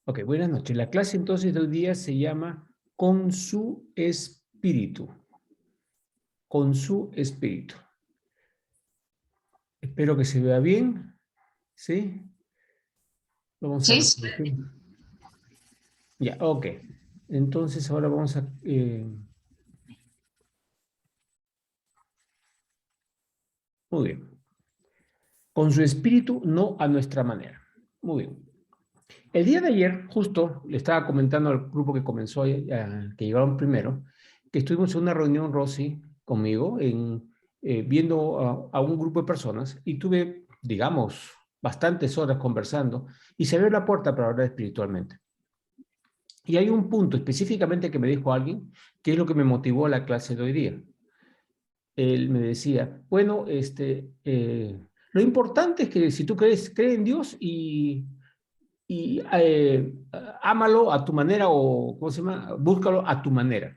Ok, buenas noches. La clase entonces de hoy día se llama Con su espíritu. Con su espíritu. Espero que se vea bien. ¿Sí? Vamos a Sí, sí. reproducir. Ya, ok. Entonces ahora vamos a... muy bien. Con su espíritu, no a nuestra manera. Muy bien. El día de ayer, justo, le estaba comentando al grupo que comenzó, que llegaron primero, que estuvimos en una reunión, Rosy, conmigo, viendo a un grupo de personas y tuve, digamos, bastantes horas conversando y se abrió la puerta para hablar espiritualmente. Y hay un punto específicamente que me dijo alguien, que es lo que me motivó a la clase de hoy día. Él me decía, bueno, lo importante es que si tú cree en Dios y ámalo a tu manera o, ¿cómo se llama? Búscalo a tu manera.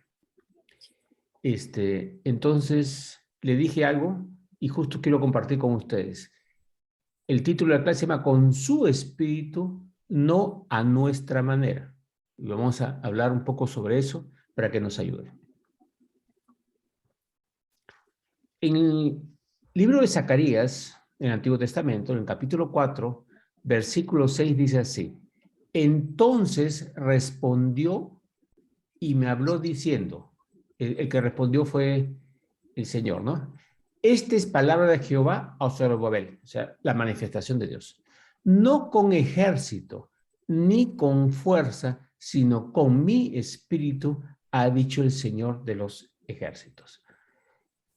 Entonces le dije algo y justo quiero compartir con ustedes. El título de la clase se llama Con su espíritu, no a nuestra manera. Y vamos a hablar un poco sobre eso para que nos ayude. En el libro de Zacarías, en el Antiguo Testamento, en el capítulo 4, versículo 6 dice así: Entonces respondió y me habló diciendo, el que respondió fue el Señor, ¿no? Esta es palabra de Jehová a Zorobabel, o sea, la manifestación de Dios. No con ejército, ni con fuerza, sino con mi espíritu, ha dicho el Señor de los ejércitos.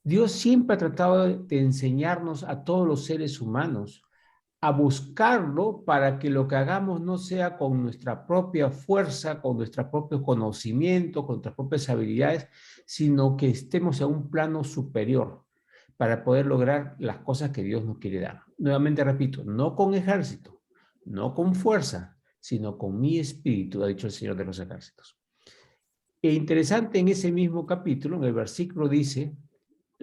Dios siempre ha tratado de enseñarnos a todos los seres humanos a buscarlo para que lo que hagamos no sea con nuestra propia fuerza, con nuestro propio conocimiento, con nuestras propias habilidades, sino que estemos a un plano superior para poder lograr las cosas que Dios nos quiere dar. Nuevamente repito, no con ejército, no con fuerza, sino con mi espíritu, ha dicho el Señor de los ejércitos. E interesante, en ese mismo capítulo, en el versículo dice,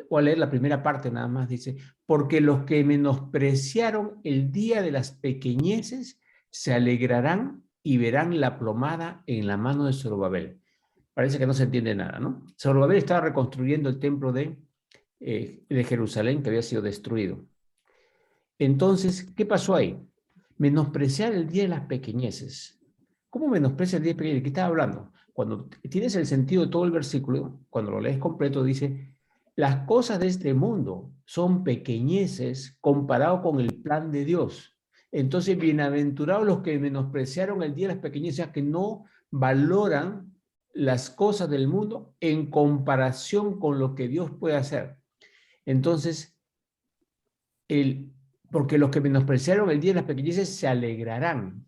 voy a leer la primera parte nada más, dice, porque los que menospreciaron el día de las pequeñeces se alegrarán y verán la plomada en la mano de Zorobabel. Parece que no se entiende nada, ¿no? Zorobabel estaba reconstruyendo el templo de Jerusalén que había sido destruido. Entonces, ¿qué pasó ahí? Menospreciar el día de las pequeñeces. ¿Cómo menosprecia el día de pequeñeces? ¿De qué estaba hablando? Cuando tienes el sentido de todo el versículo, cuando lo lees completo, dice, las cosas de este mundo son pequeñeces comparado con el plan de Dios. Entonces, bienaventurados los que menospreciaron el día de las pequeñeces, que no valoran las cosas del mundo en comparación con lo que Dios puede hacer. Entonces, porque los que menospreciaron el día de las pequeñeces se alegrarán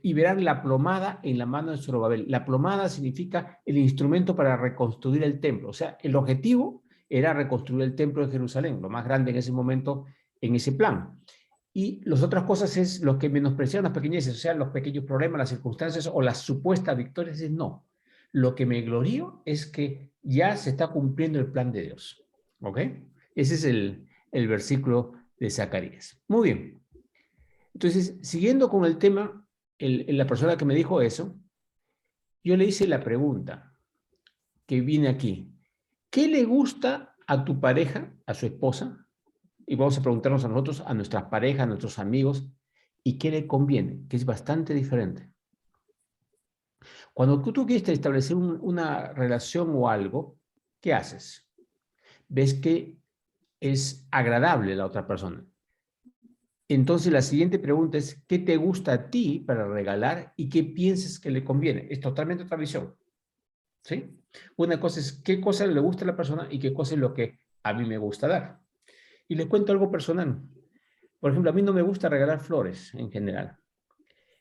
y verán la plomada en la mano de Zorobabel. La plomada significa el instrumento para reconstruir el templo. O sea, el objetivo era reconstruir el templo de Jerusalén, lo más grande en ese momento, en ese plan. Y las otras cosas es los que menospreciaron las pequeñeces, o sea, los pequeños problemas, las circunstancias o las supuestas victorias, es no. Lo que me glorío es que ya se está cumpliendo el plan de Dios. ¿Ok? Ese es el versículo de Zacarías. Muy bien. Entonces, siguiendo con el tema, la persona que me dijo eso, yo le hice la pregunta que viene aquí. ¿Qué le gusta a tu pareja, a su esposa? Y vamos a preguntarnos a nosotros, a nuestras parejas, a nuestros amigos, ¿y qué le conviene? Que es bastante diferente. Cuando tú quieres establecer una relación o algo, ¿qué haces? Ves que es agradable la otra persona. Entonces la siguiente pregunta es, ¿qué te gusta a ti para regalar y qué piensas que le conviene? Es totalmente otra visión, ¿sí? Una cosa es qué cosa le gusta a la persona y qué cosa es lo que a mí me gusta dar. Y les cuento algo personal. Por ejemplo, a mí no me gusta regalar flores en general.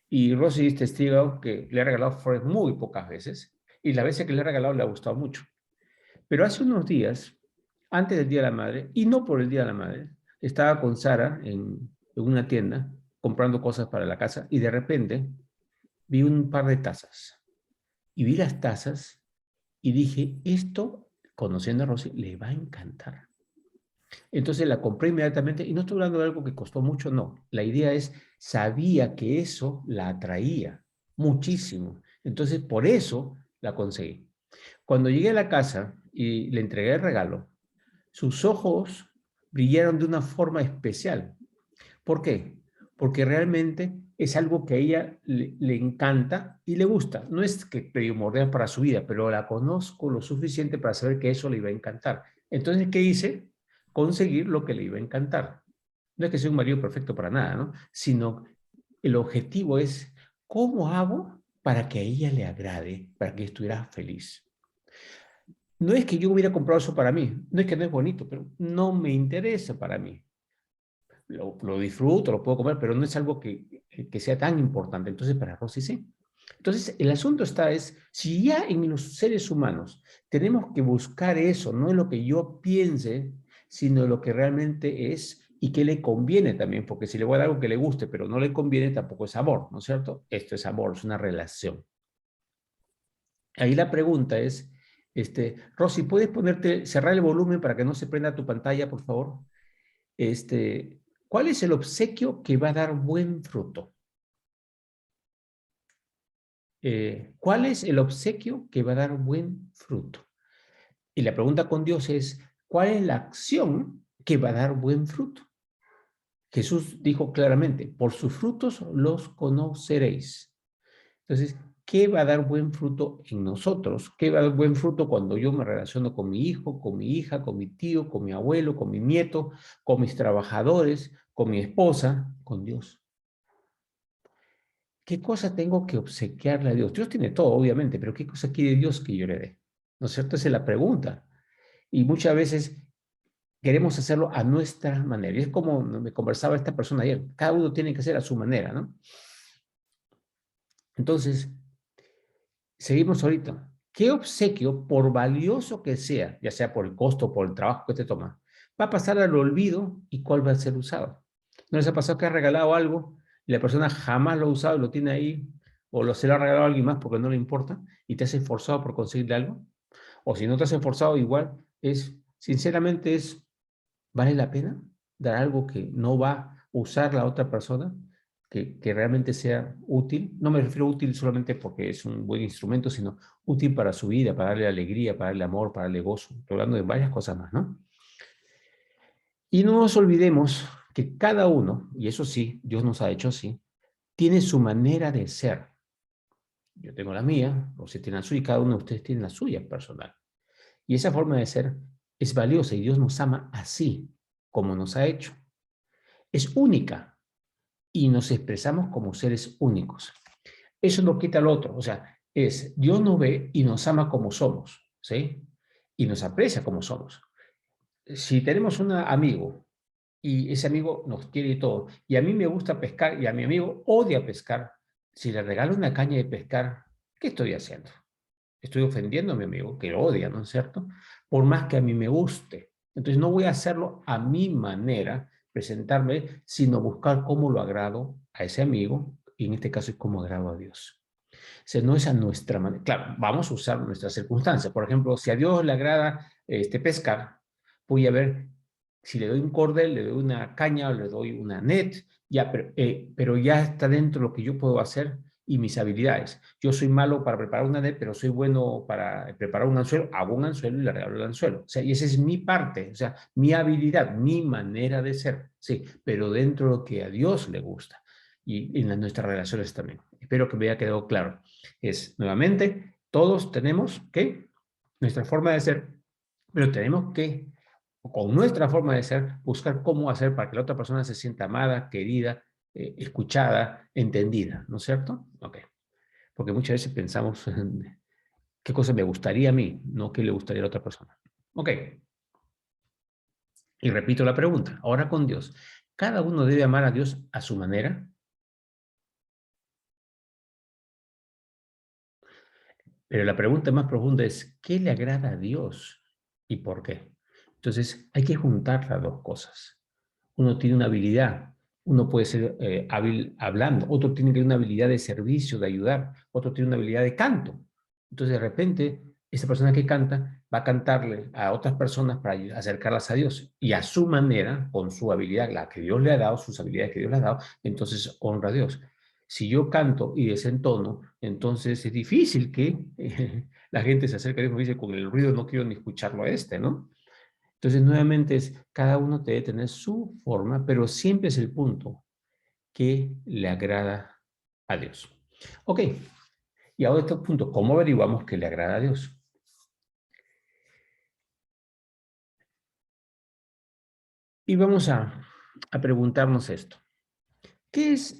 Y Rosy es testigo que le he regalado flores muy pocas veces y las veces que le he regalado le ha gustado mucho. Pero hace unos días, antes del Día de la Madre, y no por el Día de la Madre, estaba con Sara en una tienda comprando cosas para la casa y de repente vi un par de tazas. Y vi las tazas y dije, esto, conociendo a Rosy, le va a encantar. Entonces la compré inmediatamente y no estoy hablando de algo que costó mucho, no. La idea es, sabía que eso la atraía. muchísimo. Entonces, por eso la conseguí. Cuando llegué a la casa y le entregué el regalo, sus ojos brillaron de una forma especial. ¿Por qué? Porque realmente es algo que a ella le encanta y le gusta. No es que primordial para su vida, pero la conozco lo suficiente para saber que eso le iba a encantar. Entonces, ¿qué hice? Conseguir lo que le iba a encantar. No es que sea un marido perfecto para nada, ¿no? Sino el objetivo es, ¿cómo hago para que a ella le agrade, para que estuviera feliz? No es que yo hubiera comprado eso para mí, no es que no es bonito, pero no me interesa para mí. Lo disfruto, lo puedo comer, pero no es algo que sea tan importante. Entonces, para Rosy sí. Entonces, el asunto está es, si ya en los seres humanos tenemos que buscar eso, no es lo que yo piense, sino lo que realmente es y que le conviene también, porque si le voy a dar algo que le guste, pero no le conviene, tampoco es amor, ¿no es cierto? Esto es amor, es una relación. Ahí la pregunta es, Rosy, ¿puedes cerrar el volumen para que no se prenda tu pantalla, por favor? Este, ¿Cuál es el obsequio que va a dar buen fruto? ¿Cuál es el obsequio que va a dar buen fruto? Y la pregunta con Dios es, ¿cuál es la acción que va a dar buen fruto? Jesús dijo claramente, por sus frutos los conoceréis. Entonces, ¿qué va a dar buen fruto en nosotros? ¿Qué va a dar buen fruto cuando yo me relaciono con mi hijo, con mi hija, con mi tío, con mi abuelo, con mi nieto, con mis trabajadores, con mi esposa, con Dios? ¿Qué cosa tengo que obsequiarle a Dios? Dios tiene todo, obviamente, pero ¿qué cosa quiere Dios que yo le dé? ¿No es cierto? Esa es la pregunta. Y muchas veces queremos hacerlo a nuestra manera. Y es como me conversaba esta persona ayer. Cada uno tiene que hacer a su manera, ¿no? Entonces, seguimos ahorita. ¿Qué obsequio, por valioso que sea, ya sea por el costo o por el trabajo que te toma, va a pasar al olvido y cuál va a ser usado? ¿No les ha pasado que has regalado algo y la persona jamás lo ha usado y lo tiene ahí, o se lo ha regalado a alguien más porque no le importa y te has esforzado por conseguirle algo? O si no te has esforzado, igual sinceramente ¿vale la pena dar algo que no va a usar la otra persona? Que realmente sea útil. No me refiero a útil solamente porque es un buen instrumento, sino útil para su vida, para darle alegría, para darle amor, para darle gozo. Estoy hablando de varias cosas más, ¿no? Y no nos olvidemos que cada uno, y eso sí, Dios nos ha hecho así, tiene su manera de ser. Yo tengo la mía, usted tiene la suya, y cada uno de ustedes tiene la suya personal. Y esa forma de ser es valiosa y Dios nos ama así, como nos ha hecho. Es única y nos expresamos como seres únicos. Eso no quita lo otro, o sea, Dios nos ve y nos ama como somos, ¿sí? Y nos aprecia como somos. Si tenemos un amigo y ese amigo nos quiere y todo, y a mí me gusta pescar y a mi amigo odia pescar, si le regalo una caña de pescar, ¿qué estoy haciendo? Estoy ofendiendo a mi amigo, que lo odia, ¿no es cierto? Por más que a mí me guste. Entonces no voy a hacerlo a mi manera, presentarme, sino buscar cómo lo agrado a ese amigo, y en este caso es cómo agrado a Dios. O sea, no es a nuestra manera. Claro, vamos a usar nuestras circunstancias. Por ejemplo, si a Dios le agrada pescar, voy a ver si le doy un cordel, le doy una caña o le doy una net, ya, pero ya está dentro de lo que yo puedo hacer y mis habilidades. Yo soy malo para preparar una net, pero soy bueno para preparar un anzuelo, hago un anzuelo y le regalo el anzuelo. O sea, y esa es mi parte, o sea, mi habilidad, mi manera de ser, sí, pero dentro de lo que a Dios le gusta y en nuestras relaciones también. Espero que me haya quedado claro. Es, nuevamente, todos tenemos que, nuestra forma de ser, pero tenemos que, con nuestra forma de ser, buscar cómo hacer para que la otra persona se sienta amada, querida, escuchada, entendida, ¿no es cierto? Ok. Porque muchas veces pensamos en qué cosa me gustaría a mí, no qué le gustaría a la otra persona. Ok. Y repito la pregunta, ahora con Dios. ¿Cada uno debe amar a Dios a su manera? Pero la pregunta más profunda es, ¿qué le agrada a Dios y por qué? Entonces, hay que juntar las dos cosas. Uno tiene una habilidad, uno puede ser hábil hablando, otro tiene una habilidad de servicio, de ayudar, otro tiene una habilidad de canto. Entonces, de repente, esa persona que canta va a cantarle a otras personas para acercarlas a Dios y a su manera, con su habilidad, la que Dios le ha dado, sus habilidades que Dios le ha dado, entonces honra a Dios. Si yo canto y desentono, entonces es difícil que la gente se acerque a Dios y dice, con el ruido no quiero ni escucharlo a este, ¿no? Entonces, nuevamente, cada uno debe tener su forma, pero siempre es el punto que le agrada a Dios. Ok, y ahora este punto, ¿cómo averiguamos que le agrada a Dios? Y vamos a preguntarnos esto. ¿Qué es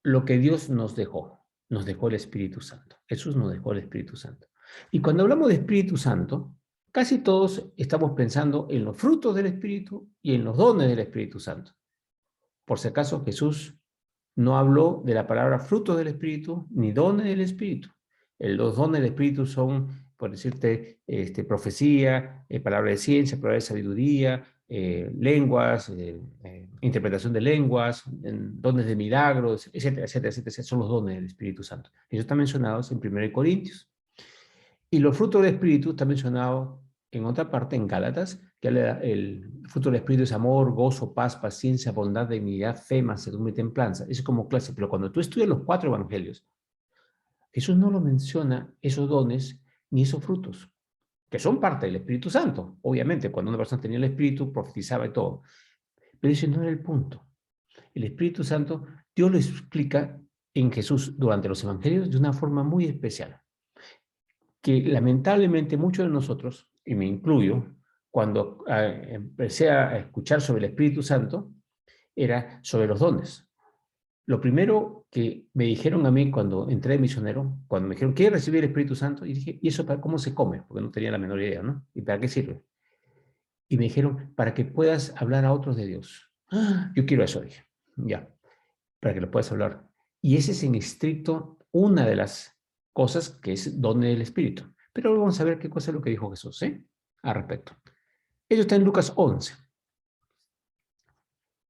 lo que Dios nos dejó? Nos dejó el Espíritu Santo. Jesús nos dejó el Espíritu Santo. Y cuando hablamos de Espíritu Santo, casi todos estamos pensando en los frutos del Espíritu y en los dones del Espíritu Santo. Por si acaso, Jesús no habló de la palabra frutos del Espíritu ni dones del Espíritu. Los dones del Espíritu son, por decirte, profecía, palabra de ciencia, palabra de sabiduría, lenguas, interpretación de lenguas, dones de milagros, etcétera, etcétera, etcétera. Son los dones del Espíritu Santo. Ellos están mencionados en 1 Corintios. Y los frutos del Espíritu están mencionados en otra parte, en Gálatas, que el fruto del Espíritu es amor, gozo, paz, paciencia, bondad, dignidad, fe, mansedumbre y templanza. Eso es como clase, pero cuando tú estudias los 4 evangelios, Jesús no lo menciona esos dones ni esos frutos, que son parte del Espíritu Santo. Obviamente, cuando una persona tenía el Espíritu, profetizaba y todo. Pero ese no era el punto. El Espíritu Santo, Dios lo explica en Jesús durante los evangelios de una forma muy especial, que lamentablemente muchos de nosotros, y me incluyo, cuando empecé a escuchar sobre el Espíritu Santo, era sobre los dones. Lo primero que me dijeron a mí cuando entré de misionero, cuando me dijeron, ¿quieres recibir el Espíritu Santo? Y dije, ¿y eso para cómo se come? Porque no tenía la menor idea, ¿no? ¿Y para qué sirve? Y me dijeron, para que puedas hablar a otros de Dios. ¡Ah! Yo quiero eso, dije. Ya, para que lo puedas hablar. Y ese es en estricto una de las cosas que es don del Espíritu. Pero vamos a ver qué cosa es lo que dijo Jesús, ¿eh? Al respecto. Ello está en Lucas 11.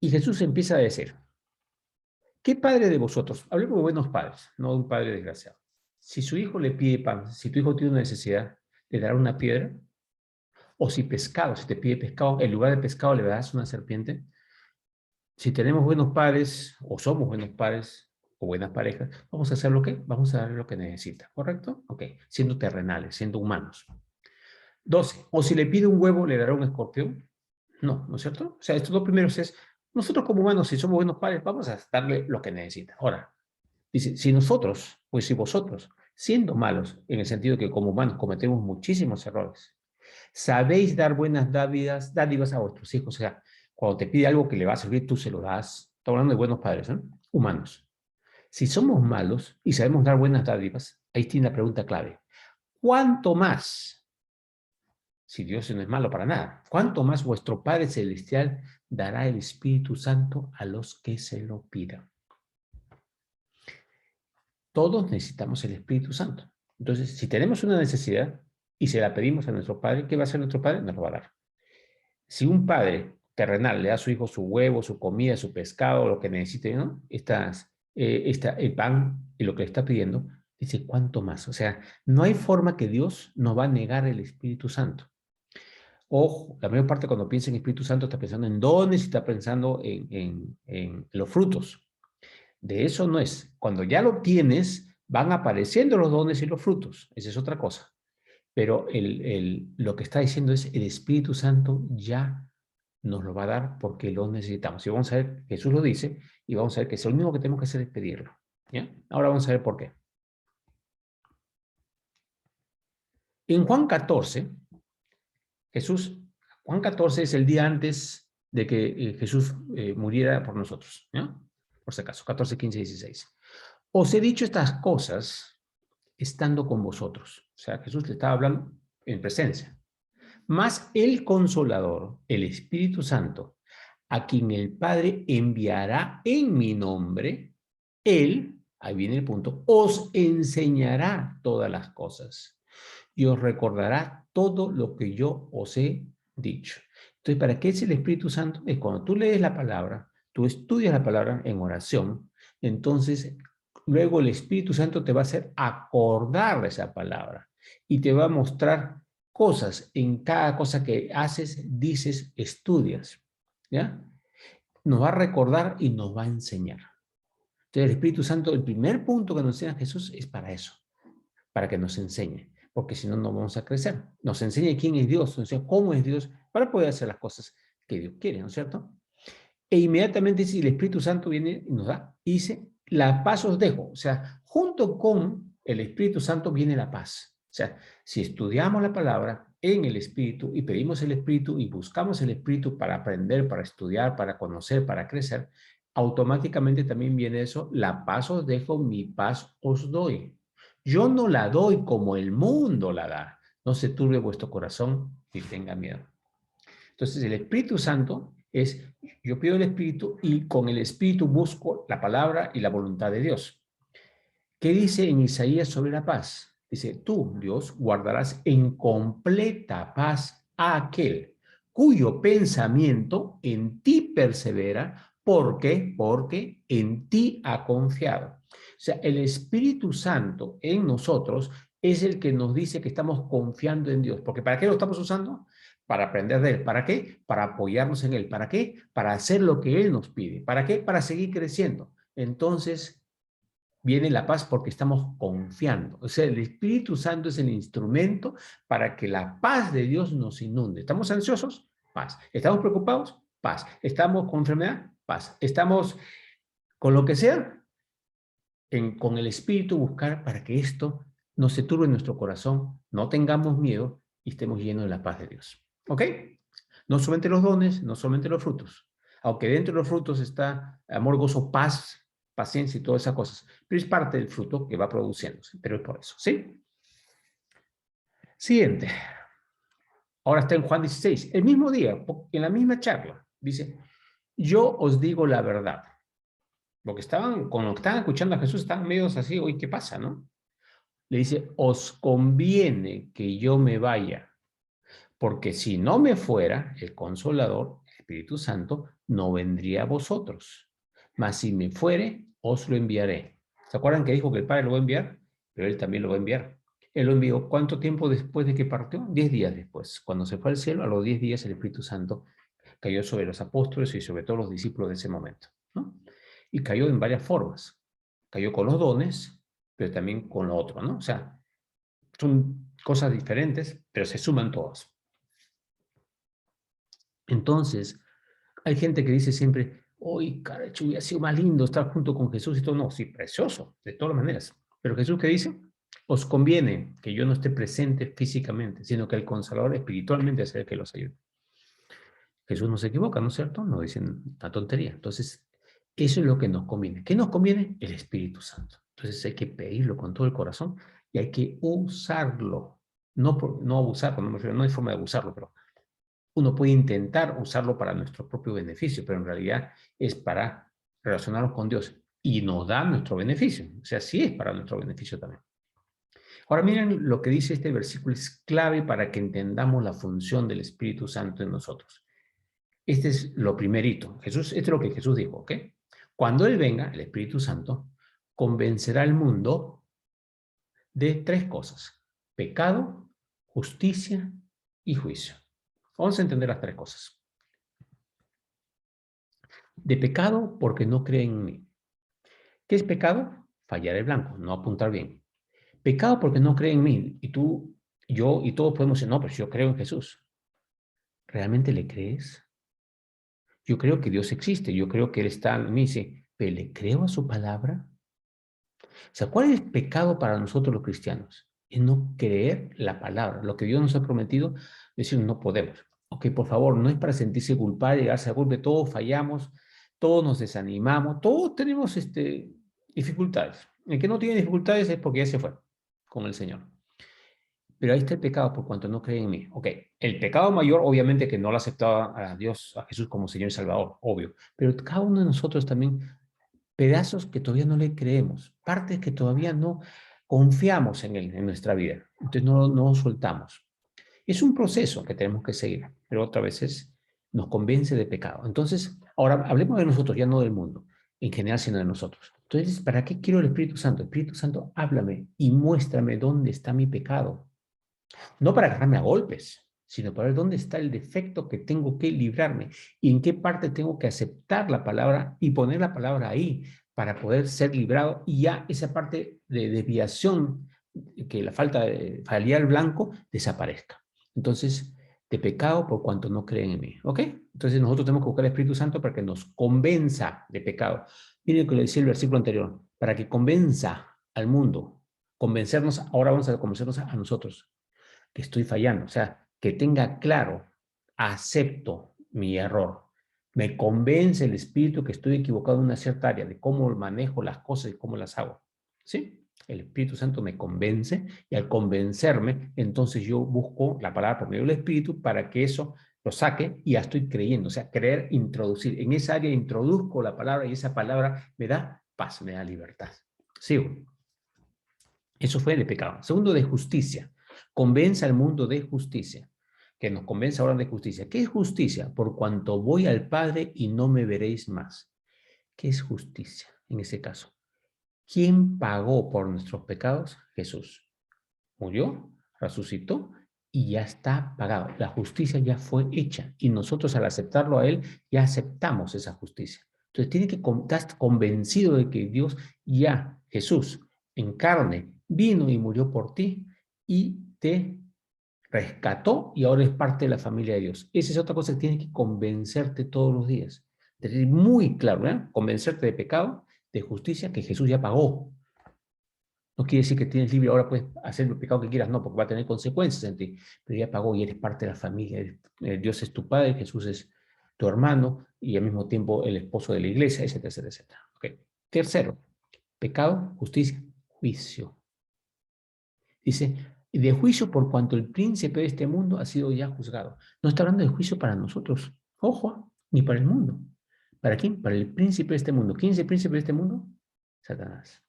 Y Jesús empieza a decir, ¿qué padre de vosotros? Hablemos de buenos padres, no de un padre desgraciado. Si su hijo le pide pan, si tu hijo tiene una necesidad, ¿le dará una piedra? O si pescado, si te pide pescado, en lugar de pescado le darás una serpiente. Si tenemos buenos padres, o somos buenos padres, o buenas parejas, vamos a hacer lo que, vamos a darle lo que necesita, ¿correcto? Ok, siendo terrenales, siendo humanos. 12. O si le pide un huevo, ¿le dará un escorpión? No, ¿no es cierto? O sea, estos dos primeros es, nosotros como humanos, si somos buenos padres, vamos a darle lo que necesita. Ahora, dice, si nosotros, pues si vosotros, siendo malos, en el sentido que como humanos cometemos muchísimos errores, sabéis dar buenas dádivas a vuestros hijos, o sea, cuando te pide algo que le va a servir, tú se lo das. Estamos hablando de buenos padres, ¿no? Humanos. Si somos malos y sabemos dar buenas dádivas, ahí tiene la pregunta clave. ¿Cuánto más, si Dios no es malo para nada, cuánto más vuestro Padre Celestial dará el Espíritu Santo a los que se lo pidan? Todos necesitamos el Espíritu Santo. Entonces, si tenemos una necesidad y se la pedimos a nuestro Padre, ¿qué va a hacer nuestro Padre? Nos lo va a dar. Si un padre terrenal le da a su hijo su huevo, su comida, su pescado, lo que necesite, ¿no? El pan y lo que le está pidiendo, dice, ¿cuánto más? O sea, no hay forma que Dios nos va a negar el Espíritu Santo. Ojo, la mayor parte cuando piensa en Espíritu Santo está pensando en dones y está pensando en los frutos. De eso no es. Cuando ya lo tienes, van apareciendo los dones y los frutos. Esa es otra cosa. Pero lo que está diciendo es el Espíritu Santo ya nos lo va a dar porque lo necesitamos. Y vamos a ver, Jesús lo dice, y vamos a ver que es lo único que tenemos que hacer es pedirlo. ¿Ya? Ahora vamos a ver por qué. En Juan 14, Juan 14 es el día antes de que Jesús muriera por nosotros. ¿Ya? Por si acaso, 14, 15, 16. Os he dicho estas cosas estando con vosotros. O sea, Jesús le estaba hablando en presencia. Mas el Consolador, el Espíritu Santo, a quien el Padre enviará en mi nombre, Él, ahí viene el punto, os enseñará todas las cosas y os recordará todo lo que yo os he dicho. Entonces, ¿para qué es el Espíritu Santo? Es cuando tú lees la palabra, tú estudias la palabra en oración, entonces luego el Espíritu Santo te va a hacer acordar de esa palabra y te va a mostrar cosas en cada cosa que haces, dices, estudias. ¿Ya? Nos va a recordar y nos va a enseñar. Entonces el Espíritu Santo, el primer punto que nos enseña Jesús es para eso, para que nos enseñe, porque si no, no vamos a crecer. Nos enseña quién es Dios, nos enseña cómo es Dios, para poder hacer las cosas que Dios quiere, ¿no es cierto? E inmediatamente dice, el Espíritu Santo viene y nos da, y dice, la paz os dejo. O sea, junto con el Espíritu Santo viene la paz. O sea, si estudiamos la palabra en el Espíritu y pedimos el Espíritu y buscamos el Espíritu para aprender, para estudiar, para conocer, para crecer, automáticamente también viene eso, la paz os dejo, mi paz os doy. Yo no la doy como el mundo la da. No se turbe vuestro corazón ni tenga miedo. Entonces, el Espíritu Santo es, yo pido el Espíritu y con el Espíritu busco la palabra y la voluntad de Dios. ¿Qué dice en Isaías sobre la paz? Dice, tú, Dios, guardarás en completa paz a aquel cuyo pensamiento en ti persevera. ¿Por qué? Porque en ti ha confiado. O sea, el Espíritu Santo en nosotros es el que nos dice que estamos confiando en Dios. Porque ¿para qué lo estamos usando? Para aprender de Él. ¿Para qué? Para apoyarnos en Él. ¿Para qué? Para hacer lo que Él nos pide. ¿Para qué? Para seguir creciendo. Entonces, viene la paz porque estamos confiando. O sea, el Espíritu Santo es el instrumento para que la paz de Dios nos inunde. ¿Estamos ansiosos? Paz. ¿Estamos preocupados? Paz. ¿Estamos con enfermedad? Paz. ¿Estamos con lo que sea? Con el Espíritu buscar para que esto no se turbe en nuestro corazón, no tengamos miedo y estemos llenos de la paz de Dios. ¿Ok? No solamente los dones, no solamente los frutos. Aunque dentro de los frutos está amor, gozo, paz, paciencia y todas esas cosas. Pero es parte del fruto que va produciéndose. Pero es por eso, ¿sí? Siguiente. Ahora está en Juan 16. El mismo día, en la misma charla, dice, yo os digo la verdad. Con lo que estaban escuchando a Jesús, estaban medio así, oye, ¿qué pasa, no? Le dice, os conviene que yo me vaya, porque si no me fuera, el Consolador, el Espíritu Santo, no vendría a vosotros. Mas si me fuere, os lo enviaré. ¿Se acuerdan que dijo que el Padre lo va a enviar? Pero Él también lo va a enviar. Él lo envió, ¿cuánto tiempo después de que partió? 10 días después. Cuando se fue al cielo, a los 10 días el Espíritu Santo cayó sobre los apóstoles y sobre todos los discípulos de ese momento, ¿no? Y cayó en varias formas. Cayó con los dones, pero también con lo otro, ¿no? O sea, son cosas diferentes, pero se suman todas. Entonces, hay gente que dice siempre, uy, caracho, hubiera sido más lindo estar junto con Jesús y todo. No, sí, precioso, de todas maneras. Pero Jesús, ¿qué dice? Os conviene que yo no esté presente físicamente, sino que el Consolador espiritualmente sea el que los ayude. Jesús no se equivoca, ¿no es cierto? No dicen una tontería. Entonces, eso es lo que nos conviene. ¿Qué nos conviene? El Espíritu Santo. Entonces hay que pedirlo con todo el corazón y hay que usarlo. No abusarlo, no hay forma de abusarlo, pero uno puede intentar usarlo para nuestro propio beneficio, pero en realidad es para relacionarnos con Dios y nos da nuestro beneficio. O sea, sí es para nuestro beneficio también. Ahora miren lo que dice este versículo, es clave para que entendamos la función del Espíritu Santo en nosotros. Este es lo primerito. Esto es lo que Jesús dijo, ¿ok? Cuando Él venga, el Espíritu Santo, convencerá al mundo de tres cosas: pecado, justicia y juicio. Vamos a entender las tres cosas. De pecado, porque no creen en mí. ¿Qué es pecado? Fallar el blanco, no apuntar bien. Pecado porque no creen en mí. Y tú, yo y todos podemos decir, no, pues yo creo en Jesús. ¿Realmente le crees? Yo creo que Dios existe, yo creo que Él está en mí. Dice, ¿pero le creo a su palabra? O sea, ¿cuál es el pecado para nosotros los cristianos? Es no creer la palabra, lo que Dios nos ha prometido, decir, no podemos. Ok, por favor, no es para sentirse culpable, llegarse a golpe, todos fallamos, todos nos desanimamos, todos tenemos dificultades. El que no tiene dificultades es porque ya se fue con el Señor. Pero ahí está el pecado por cuanto no cree en mí. Ok, el pecado mayor, obviamente que no lo aceptaba a Dios, a Jesús como Señor y Salvador, obvio. Pero cada uno de nosotros también pedazos que todavía no le creemos, partes que todavía no confiamos en él en nuestra vida. Entonces no soltamos. Es un proceso que tenemos que seguir, pero otras veces nos convence de pecado. Entonces, ahora hablemos de nosotros, ya no del mundo en general, sino de nosotros. Entonces, ¿para qué quiero el Espíritu Santo? El Espíritu Santo, háblame y muéstrame dónde está mi pecado. No para agarrarme a golpes, sino para ver dónde está el defecto que tengo que librarme y en qué parte tengo que aceptar la palabra y poner la palabra ahí para poder ser librado y ya esa parte de desviación, que la falta de faliar blanco, desaparezca. Entonces, de pecado por cuanto no creen en mí. ¿Ok? Entonces nosotros tenemos que buscar al Espíritu Santo para que nos convenza de pecado. Miren lo que le decía el versículo anterior, para que convenza al mundo. Convencernos, ahora vamos a convencernos a nosotros, que estoy fallando. O sea, que tenga claro, acepto mi error. Me convence el Espíritu que estoy equivocado en una cierta área, de cómo manejo las cosas y cómo las hago. ¿Sí? El Espíritu Santo me convence y al convencerme, entonces yo busco la palabra por medio del Espíritu para que eso lo saque y ya estoy creyendo. O sea, creer, introducir. En esa área introduzco la palabra y esa palabra me da paz, me da libertad. Sigo. Eso fue de pecado. Segundo, de justicia. Convence al mundo de justicia. Que nos convence ahora de justicia. ¿Qué es justicia? Por cuanto voy al Padre y no me veréis más. ¿Qué es justicia en ese caso? ¿Quién pagó por nuestros pecados? Jesús. Murió, resucitó y ya está pagado. La justicia ya fue hecha y nosotros al aceptarlo a Él ya aceptamos esa justicia. Entonces tiene que estar convencido de que Dios ya, Jesús, en carne, vino y murió por ti y te rescató y ahora es parte de la familia de Dios. Esa es otra cosa que tiene que convencerte todos los días. Tener muy claro, ¿eh? Convencerte de pecado, de justicia, que Jesús ya pagó. No quiere decir que tienes libre, ahora puedes hacer el pecado que quieras, no, porque va a tener consecuencias en ti. Pero ya pagó y eres parte de la familia. Dios es tu padre, Jesús es tu hermano y al mismo tiempo el esposo de la iglesia, etcétera, etcétera, etcétera. Okay. Tercero, pecado, justicia, juicio. Dice, de juicio por cuanto el príncipe de este mundo ha sido ya juzgado. No está hablando de juicio para nosotros, ojo, ni para el mundo. ¿Para quién? Para el príncipe de este mundo. ¿Quién es el príncipe de este mundo? Satanás.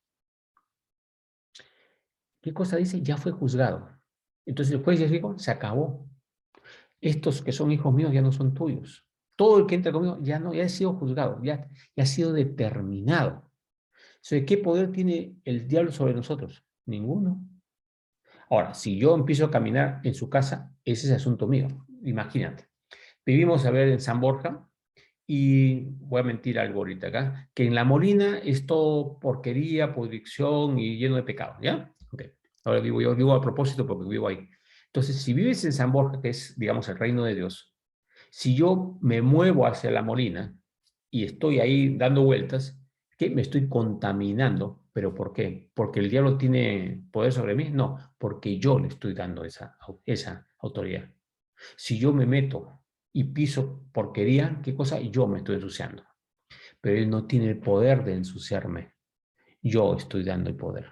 ¿Qué cosa dice? Ya fue juzgado. Entonces el juez ya dijo, se acabó. Estos que son hijos míos ya no son tuyos. Todo el que entra conmigo ya no, ya ha sido juzgado, ya ha sido determinado. Entonces, ¿qué poder tiene el diablo sobre nosotros? Ninguno. Ahora, si yo empiezo a caminar en su casa, ese es asunto mío. Imagínate. Vivimos, a ver, en San Borja, y voy a mentir algo ahorita acá, que en La Molina es todo porquería, podricción y lleno de pecado, ¿ya? Ok. Ahora yo vivo a propósito porque vivo ahí. Entonces, si vives en San Borja, que es, digamos, el reino de Dios, si yo me muevo hacia La Molina y estoy ahí dando vueltas, ¿qué? Me estoy contaminando. ¿Pero por qué? ¿Porque el diablo tiene poder sobre mí? No, porque yo le estoy dando esa autoridad. Si yo me meto y piso porquería, ¿qué cosa? Yo me estoy ensuciando. Pero él no tiene el poder de ensuciarme. Yo estoy dando el poder.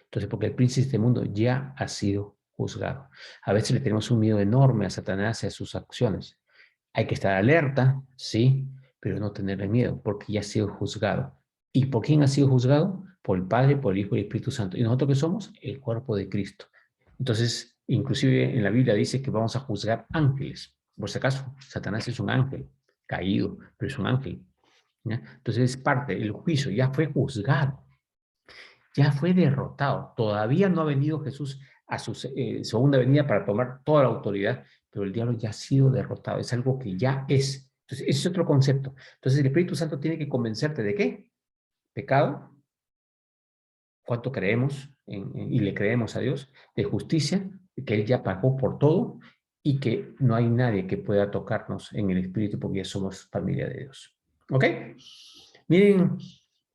Entonces, porque el príncipe de este mundo ya ha sido juzgado. A veces le tenemos un miedo enorme a Satanás y a sus acciones. Hay que estar alerta, sí, pero no tenerle miedo, porque ya ha sido juzgado. ¿Y por quién ha sido juzgado? Por el Padre, por el Hijo y el Espíritu Santo. ¿Y nosotros qué somos? El cuerpo de Cristo. Entonces, inclusive en la Biblia dice que vamos a juzgar ángeles. Por si acaso, Satanás es un ángel caído, pero es un ángel. ¿Ya? Entonces es parte, el juicio ya fue juzgado, ya fue derrotado. Todavía no ha venido Jesús a su segunda venida para tomar toda la autoridad, pero el diablo ya ha sido derrotado. Es algo que ya es. Entonces, ese es otro concepto. Entonces, el Espíritu Santo tiene que convencerte de qué? Pecado, cuánto creemos y le creemos a Dios, de justicia, de que Él ya pagó por todo y que no hay nadie que pueda tocarnos en el Espíritu porque ya somos familia de Dios. ¿Ok? Miren,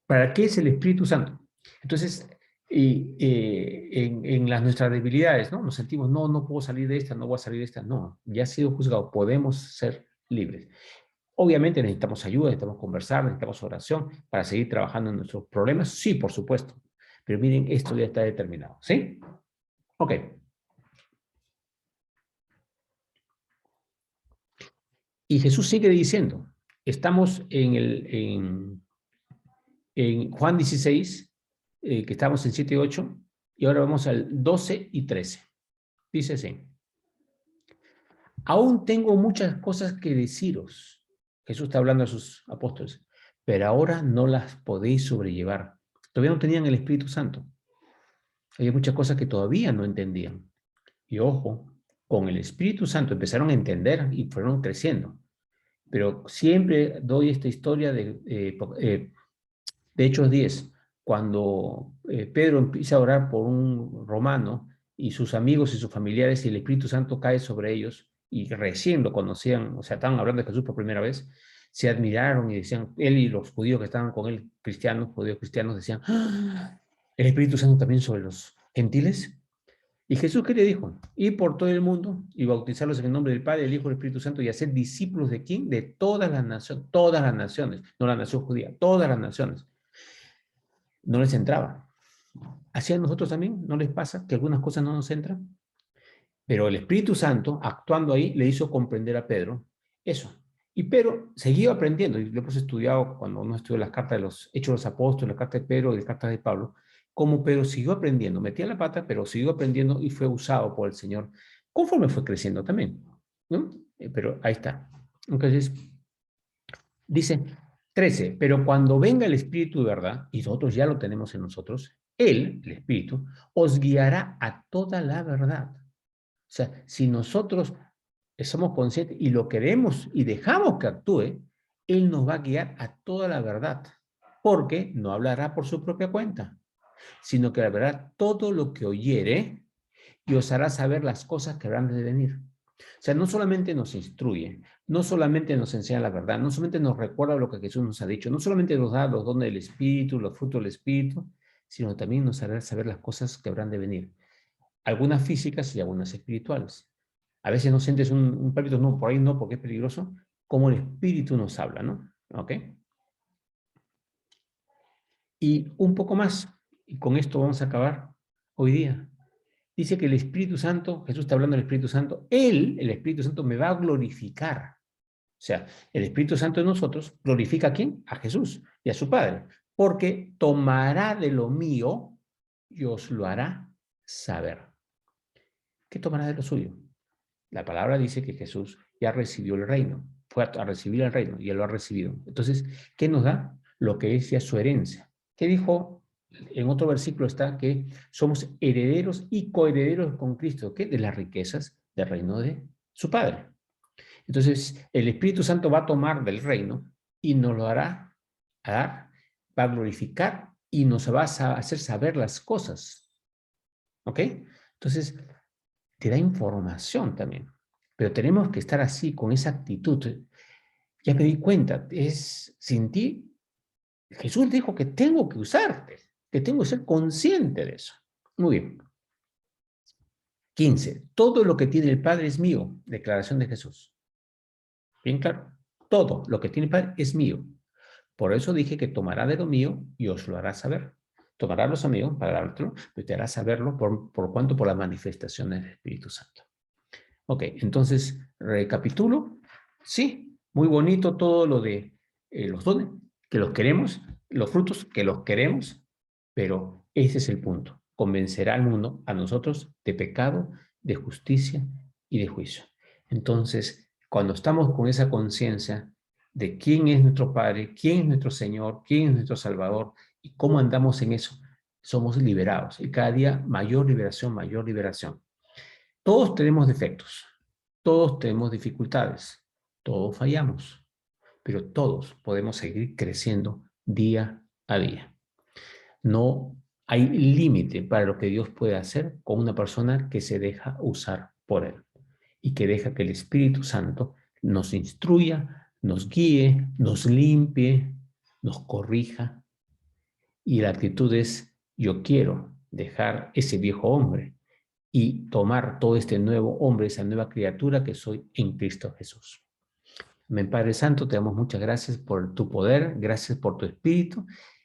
¿para qué es el Espíritu Santo? Entonces, en nuestras debilidades, ¿no? Nos sentimos, no, no puedo salir de esta, no voy a salir de esta. No, ya ha sido juzgado, podemos ser libres. Obviamente necesitamos ayuda, necesitamos conversar, necesitamos oración para seguir trabajando en nuestros problemas. Sí, por supuesto. Pero miren, esto ya está determinado. ¿Sí? Ok. Y Jesús sigue diciendo, estamos en Juan 16, que estamos en 7 y 8, y ahora vamos al 12 y 13. Dice así, aún tengo muchas cosas que deciros. Jesús está hablando a sus apóstoles, pero ahora no las podéis sobrellevar. Todavía no tenían el Espíritu Santo. Había muchas cosas que todavía no entendían. Y ojo, con el Espíritu Santo empezaron a entender y fueron creciendo. Pero siempre doy esta historia de De Hechos 10, cuando Pedro empieza a orar por un romano y sus amigos y sus familiares y el Espíritu Santo cae sobre ellos y recién lo conocían, o sea, estaban hablando de Jesús por primera vez, se admiraron y decían, él y los judíos que estaban con él, cristianos, judíos cristianos, decían, ¡ah! ¿El Espíritu Santo también sobre los gentiles? ¿Y Jesús qué le dijo? Ir por todo el mundo y bautizarlos en el nombre del Padre, del Hijo y del Espíritu Santo y hacer discípulos de ¿quién? De todas las naciones, no la nación judía, todas las naciones. No les entraba. Así a nosotros también, ¿no les pasa que algunas cosas no nos entran? Pero el Espíritu Santo, actuando ahí, le hizo comprender a Pedro eso. Y Pedro seguía aprendiendo, y lo hemos estudiado cuando uno estudia las cartas de los Hechos de los Apóstoles, las cartas de Pedro y las cartas de Pablo, cómo Pedro siguió aprendiendo, metía la pata, pero siguió aprendiendo y fue usado por el Señor, conforme fue creciendo también, ¿no? Pero ahí está. Entonces, dice 13, pero cuando venga el Espíritu de verdad, y nosotros ya lo tenemos en nosotros, Él, el Espíritu, os guiará a toda la verdad. O sea, si nosotros somos conscientes y lo queremos y dejamos que actúe, Él nos va a guiar a toda la verdad, porque no hablará por su propia cuenta, sino que hablará todo lo que oyere y os hará saber las cosas que habrán de venir. O sea, no solamente nos instruye, no solamente nos enseña la verdad, no solamente nos recuerda lo que Jesús nos ha dicho, no solamente nos da los dones del Espíritu, los frutos del Espíritu, sino también nos hará saber las cosas que habrán de venir. Algunas físicas y algunas espirituales. A veces no sientes un pálpito, no, por ahí no, porque es peligroso, como el Espíritu nos habla, ¿no? ¿Ok? Y un poco más, y con esto vamos a acabar hoy día. Dice que el Espíritu Santo, Jesús está hablando del Espíritu Santo, Él, el Espíritu Santo, me va a glorificar. O sea, el Espíritu Santo de nosotros glorifica a quién? A Jesús y a su Padre, porque tomará de lo mío y os lo hará saber. ¿Qué tomará de lo suyo? La palabra dice que Jesús ya recibió el reino, fue a recibir el reino y él lo ha recibido. Entonces, ¿qué nos da? Lo que es ya su herencia. ¿Qué dijo? En otro versículo está que somos herederos y coherederos con Cristo, ¿qué? De las riquezas del reino de su Padre. Entonces, el Espíritu Santo va a tomar del reino y nos lo hará a dar, va a glorificar y nos va a hacer saber las cosas. ¿Ok? Entonces, te da información también. Pero tenemos que estar así, con esa actitud. Ya me di cuenta, es sin ti. Jesús dijo que tengo que usarte, que tengo que ser consciente de eso. Muy bien. 15. Todo lo que tiene el Padre es mío. Declaración de Jesús. Bien claro. Todo lo que tiene el Padre es mío. Por eso dije que tomará de lo mío y os lo hará saber. Tomará los amigos para dártelo, pero te hará saberlo por cuanto por las manifestaciones del Espíritu Santo. Ok, entonces, recapitulo. Sí, muy bonito todo lo de los dones, que los queremos, los frutos, que los queremos, pero ese es el punto. Convencerá al mundo, a nosotros, de pecado, de justicia y de juicio. Entonces, cuando estamos con esa conciencia de quién es nuestro Padre, quién es nuestro Señor, quién es nuestro Salvador y cómo andamos en eso, somos liberados. Y cada día mayor liberación, mayor liberación. Todos tenemos defectos, todos tenemos dificultades, todos fallamos, pero todos podemos seguir creciendo día a día. No hay límite para lo que Dios puede hacer con una persona que se deja usar por Él y que deja que el Espíritu Santo nos instruya, nos guíe, nos limpie, nos corrija. Y la actitud es, yo quiero dejar ese viejo hombre y tomar todo este nuevo hombre, esa nueva criatura que soy en Cristo Jesús. Amén, Padre Santo, te damos muchas gracias por tu poder, gracias por tu espíritu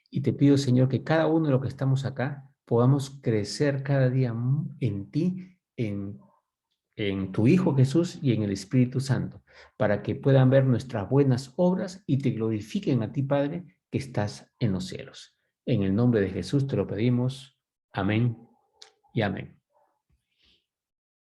y te pido, Señor, que cada uno de los que estamos acá podamos crecer cada día en ti, en tu Hijo Jesús y en el Espíritu Santo, para que puedan ver nuestras buenas obras y te glorifiquen a ti, Padre, que estás en los cielos. En el nombre de Jesús te lo pedimos. Amén y amén.